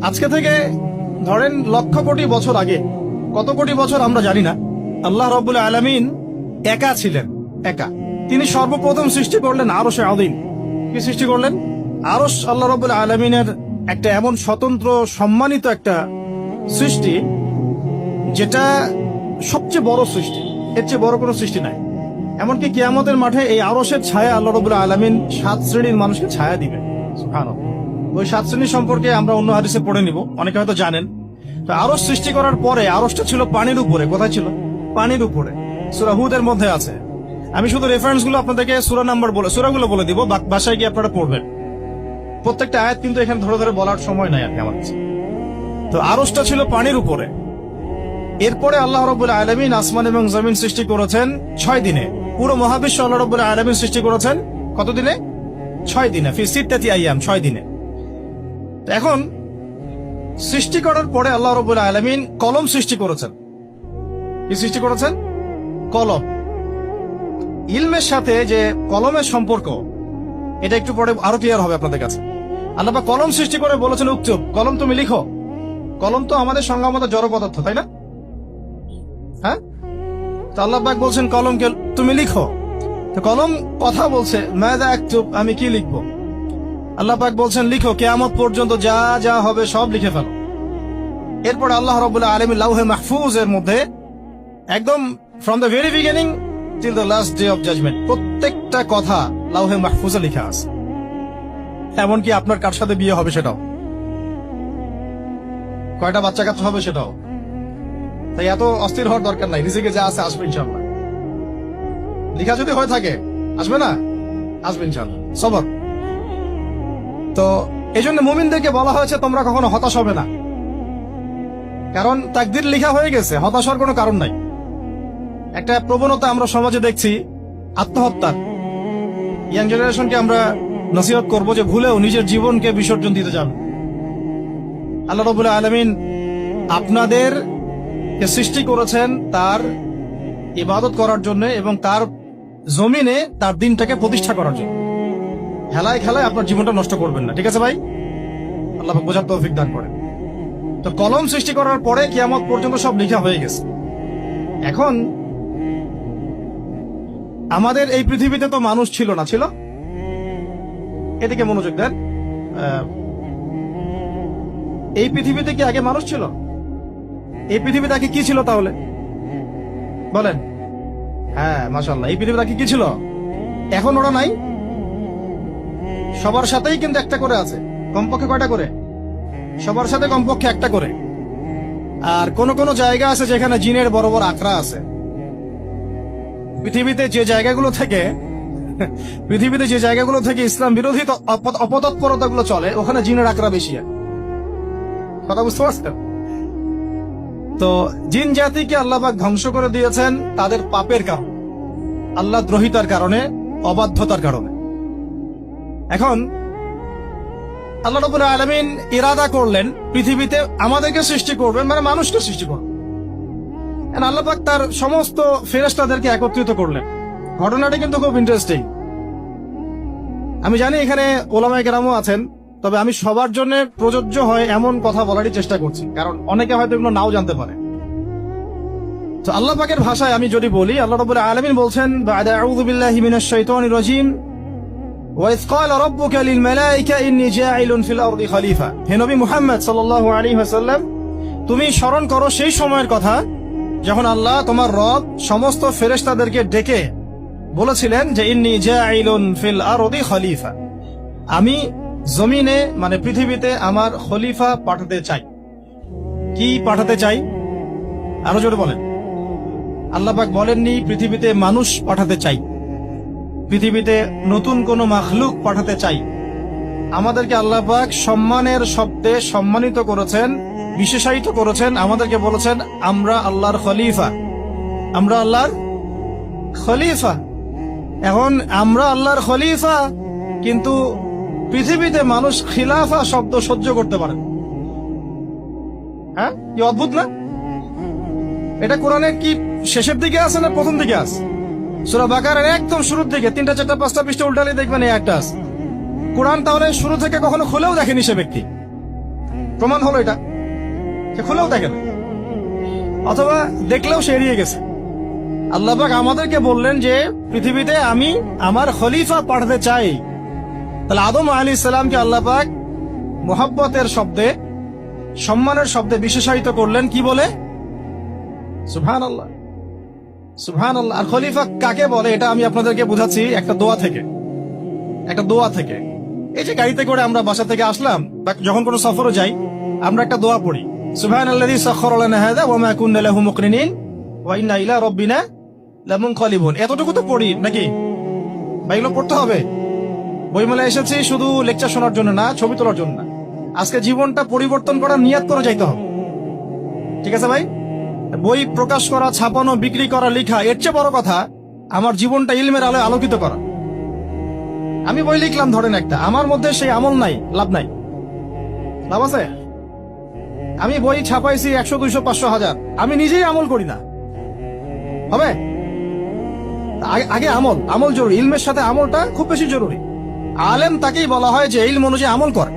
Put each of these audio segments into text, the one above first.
আজকে থেকে ধরেন লক্ষ কোটি বছর আগে, কত কোটি বছর আমরা জানি না, আল্লাহ রাব্বুল আলামিন একা ছিলেন। একা তিনি সর্বপ্রথম সৃষ্টি করলেন আরশে আযীম। কি সৃষ্টি করলেন? আরশ আল্লাহ রাব্বুল আলামিনের একটা এমন স্বতন্ত্র সম্মানিত একটা সৃষ্টি, যেটা সবচেয়ে বড় সৃষ্টি, এর চেয়ে বড় কোনো সৃষ্টি নাই। এমনকি কিয়ামতের মাঠে এই আরশের ছায়া আল্লাহ রাব্বুল আলামিন 7 শ্রেণীর মানুষকে ছায়া দিবেন। সুবহানাল্লাহ। ওই 7 শ্রেণী সম্পর্কে আমরা অন্য হাদিসে পড়ে নিব, অনেকে হয়তো জানেন। তো আরশ সৃষ্টি করার পরে আরশটা ছিল পানির উপরে। কোথায় ছিল? পানির উপরে। সূরা হুদের মধ্যে আছে। আমি শুধু রেফারেন্স গুলো আপনাদেরকে সূরাগুলো বলে দিব, বাসায় গিয়ে আপনারা পড়বেন। প্রত্যেকটা আয়াত কিন্তু এখানে ধরে ধরে বলার সময় নাই আর আমার কাছে। তো আরশটা ছিল পানির উপরে। এরপরে আল্লাহ রাব্বুল আলামিন আসমান এবং জমিন সৃষ্টি করেছেন 6 দিনে। পুরো মহাবিশ্ব আল্লাহ রাব্বুল আলামিন সৃষ্টি করেছেন কত দিনে? 6 দিনে। ফি সিত্তাতি আইয়াম, 6 দিনে। এখন সৃষ্টি করার পরে আল্লাহ রাব্বুল আলামিন কলম সৃষ্টি করেছেন। কি সৃষ্টি করেছেন? কলম। ইলমের সাথে যে কলমের সম্পর্ক, এটা একটু পরে আরো ক্লিয়ার হবে আপনাদের কাছে। আল্লাহ পাক কলম সৃষ্টি করে বলেছেন, উক্তুব, কলম তুমি লিখো। কলম তো আমাদের সংজ্ঞামত জড় পদার্থ, তাই না? হ্যাঁ, তো আল্লাহ পাক বলছেন কলমকে তুমি লিখো। তো কলম কথা বলছে, মাযা আকতুব, আমি কি লিখবো? আল্লাহ পাক বলছেন লিখো, কিয়ামত পর্যন্ত যা যা হবে সব লিখে ফেলো। এরপর আল্লাহ রাব্বুল আলামিন লাউহে মাহফুজের মধ্যে একদম from the very beginning till the last day of judgement প্রত্যেকটা কথা লাউহে মাহফুজে লেখা আছে। এমনকি আপনার কার সাথে বিয়ে হবে সেটাও, কয়টা বাচ্চা কাচ্চা হবে সেটাও। তাই এত অস্থির হওয়ার দরকার নাই, রিজিকে যা আছে আসবে ইনশাআল্লাহ। লেখা যদি হয়ে থাকে আসবে না? আসবে ইনশাআল্লাহ। সবর। তো এই জন্য মুমিনদেরকে বলা হয়েছে তোমরা কখনো হতাশ হবে না, কারণ তাকদীর লেখা হয়ে গেছে, হতাশ হওয়ার কোনো কারণ নাই। একটা প্রবণতা আমরা সমাজে দেখছি আত্মহত্যার। ইয়াং জেনারেশনকে আমরা নসিহত করব যে ভুলেও নিজের জীবনকে বিসর্জন দিতে যান। আল্লাহ রাব্বুল আলামিন আপনাদের সৃষ্টি করেছেন তার ইবাদত করার জন্য এবং তার জমিনে তার দিনটাকে প্রতিষ্ঠা করার জন্য। খেলায় খেলায় আপনার জীবনটা নষ্ট করবেন না, ঠিক আছে ভাই? আল্লাহ পাক বোঝার তৌফিক দান করেন। তো কলম সৃষ্টি করার পরে কিয়ামত পর্যন্ত সব লেখা হয়ে গেছে। এখন আমাদের এই পৃথিবীতে তো মানুষ ছিল না, ছিল? এদিকে মনোযোগ দেন। এই পৃথিবীতে কি আগে মানুষ ছিল? এই পৃথিবীতে আগে কি ছিল তাহলে বলেন? হ্যাঁ, মাশাআল্লাহ। এই পৃথিবীতে আগে কি ছিল? এখন ওরা নাই। সবার সাথেই কিন্তু একটা করে আছে। কমপক্ষে কয়টা করে? সবার সাথে কমপক্ষে একটা করে। আর কোন কোন জায়গা আছে যেখানে জিনের বড় বড় আখড়া আছে। পৃথিবীতে যে জায়গাগুলো থেকে ইসলাম বিরোধী অপতৎপরতা গুলো চলে, ওখানে জিনের আখড়া বেশি। কথা বুঝতে পারছেন? তো জিন জাতিকে আল্লাহ পাক ধ্বংস করে দিয়েছেন তাদের পাপের কারণে, আল্লাহ দ্রোহিতার কারণে, অবাধ্যতার কারণে। এখন আল্লাহ রাব্বুল আলামিন ইরাদা করলেন পৃথিবীতে আমাদেরকে সৃষ্টি করবেন, মানে মানুষকে সৃষ্টি করবেন। আল্লাহ পাক তার সমস্ত ফেরেশতাদেরকে একত্রিত করলেন। ঘটনাটা কিন্তু খুব ইন্টারেস্টিং। আমি জানি এখানে ওলামায়ে কেরামও আছেন, তবে আমি সবার জন্য প্রযোজ্য হয় এমন কথা বলারই চেষ্টা করছি, কারণ অনেকে হয়তো এগুলো নাও জানতে পারে। তো আল্লাহ পাকের ভাষায় আমি যদি বলি, আল্লাহ রাব্বুল আলামিন বলছেন, বা'দা আউযু বিল্লাহি মিনাশ শাইতানির রাজীম, ওয়া ইয ক্বালা রাব্বুকা লিল মালায়েকা ইন্নী জাঈলুন ফিল আরদি খলিফা। হে নবী মুহাম্মদ সাল্লাল্লাহু আলাইহি ওয়াসাল্লাম, তুমি স্মরণ করো সেই সময়ের কথা যখন আল্লাহ তোমার রব সমস্ত ফেরেশতাদেরকে ডেকে বলেছিলেন যে ইন্নী জাঈলুন ফিল আরদি খলিফা, আমি জমিনে মানে পৃথিবীতে আমার খলিফা পাঠাতে চাই। কি পাঠাতে চাই? আরো জোরে বলেন। আল্লাহ পাক বলেননি পৃথিবীতে মানুষ পাঠাতে চাই, পৃথিবীতে নতুন কোন মাখলুক পাঠাতে চাই। আমাদেরকে আল্লাহ পাক সম্মানের শব্দে সম্মানিত করেছেন, বিশেষায়িত করেছেন। আমাদেরকে বলেছেন আমরা আল্লাহর খলিফা, আমরা আল্লাহর খলিফা। এখন আমরা আল্লাহর খলিফা, কিন্তু পৃথিবীতে মানুষ খিলাফা শব্দ সহ্য করতে পারে। হ্যাঁ, কি অদ্ভুত না? এটা কোরআনে কি শেষের দিকে আছে না প্রথম দিকে আছে? সূরা বাকারার একদম শুরুর দিকে 3, 4, 5টা পৃষ্ঠা উল্টালে দেখবেন এই একটা আছে। কোরআন তাহলে শুরু থেকে কখনো খুলেও দেখেনি সে ব্যক্তি। প্রমাণ হলো এটা, সে খুলেও দেখে না, অথবা দেখলেও সে এড়িয়ে গেছে। আল্লাহ পাক আমাদেরকে বললেন যে পৃথিবীতে আমি আমার খলিফা পাঠাতে চাই। তাহলে আদম আলাইহিস সালামকে আল্লাহ পাক মোহাব্বতের শব্দে, সম্মানের শব্দে বিশেষায়িত করলেন কি বলে? সুবহানাল্লাহ, সুবহানাল্লাহ। আর খলিফা কাকে বলে এটা আমি আপনাদেরকে বুঝাচ্ছি একটা দোয়া থেকে, একটা দোয়া থেকে। এই যে গাড়িতে করে আমরা বাসা থেকে আসলাম বা যখন কোনো সফরে যাই, আমরা একটা দোয়া পড়ি, সুবহানাল্লাযী সাখখারা লানা হাযা ওয়া মা কুন্না লাহু মুকরিনিন ওয়া ইন্না ইলা রাব্বিনা লামুনকালিবুন। এতটুকু তো পড়ি নাকি? বা এগুলো পড়তে হবে? বইমেলা এসেছি শুধু লেকচার শোনার জন্য না, ছবি তোলার জন্য না। আজকে জীবনটা পরিবর্তন করার নিয়াত করে যাইতে হবে, ঠিক আছে ভাই? বই প্রকাশ করা, ছাপানো, বিক্রি করা, লেখা, এর চেয়ে বড় কথা আমার জীবনটা ইলমের আলোয় আলোকিত করা। আমি বই লিখলাম ধরেন একটা, আমার মধ্যে সেই আমল নাই, লাভ নাই, লাভ আছে? আমি বই ছাপাইছি 100, 200, 500, 1000, আমি নিজেই আমল করি না, হবে? আগে আমল, আমল জরুরি। ইলমের সাথে আমলটা খুব বেশি জরুরি। আলেম তাকেই বলা হয় যে ইলম অনুযায়ী আমল করে।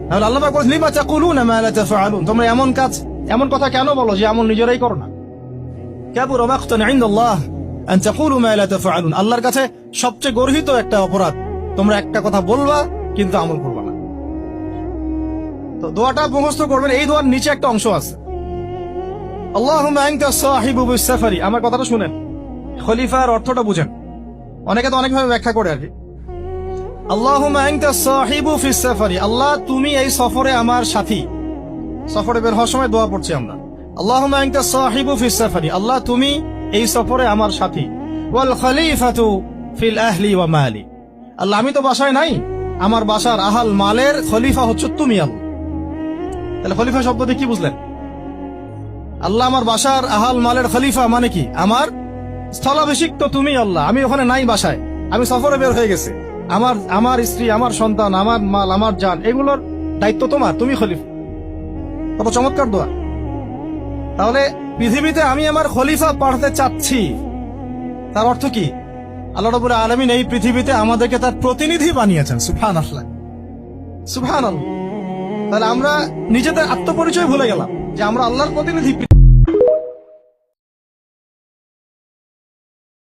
তাহলে আল্লাহ পাক বলেন লিমা তাকুলুনা মা লা তাফআলুন, তোমরা এমন কাজ, এমন কথা কেন বলো যে আমল নিজেরাই করো না? কাবুরা মাকতান ইনদাল্লাহ আন তাকুলু মা লা তাফআলুন, আল্লাহর কাছে সবচেয়ে গর্হিত একটা অপরাধ, তোমরা একটা কথা বলবা কিন্তু আমল করবা না। তো দোয়াটা মুখস্থ করবেন। এই দোয়ার নিচে একটা অংশ আছে, আল্লাহুম্মা আনতা সাহিবু বিস সাফারি। আমার কথাটা শুনেন, খলিফার অর্থটা বুঝেন। অনেকে তো অনেকভাবে ব্যাখ্যা করে আর কি। আল্লাহুম্মা আনতা সাহিবু ফিস সাফারি, আল্লাহ তুমি এই সফরে আমার সাথী। সফরে বের হওয়ার সময় দোয়া পড়ছি আমরা, আল্লাহুম্মা আনতা সাহিবু ফিস সাফারি, আল্লাহ তুমি এই সফরে আমার সাথী। ওয়াল খলিফাতু ফিল আহলি ওয়া মালি, আল্লাহ আমি তো বাসায় নাই, আমার বাসার আহাল মালের খলিফা হচ্ছে তুমি আল্লাহ। তাহলে খলিফা শব্দ দিয়ে কি বুঝলেন? আল্লাহ আমার বাসার আহাল মালের খলিফা মানে কি? আমার স্থলাভিষিক্ত তুমি আল্লাহ, আমি ওখানে নাই বাসায়, আমি সফরে বের হয়ে গেছে, আমার স্ত্রী, আমার সন্তান, আমার মাল, আমার জান, এগুলোর দায়িত্ব তোমার, তুমি খলিফা। কত চমৎকার দোয়া। তাহলে পৃথিবীতে আমি আমার খলিফা পাঠাতে চাচ্ছি, তার অর্থ কি? আল্লাহ রাব্বুল আলামিন এই পৃথিবীতে আমাদেরকে তার প্রতিনিধি বানিয়েছেন। সুবহানাল্লাহ, সুবহানাল্লাহ। তাহলে আমরা নিজেদের আত্মপরিচয় ভুলে গেলাম যে আমরা আল্লাহর প্রতিনিধি।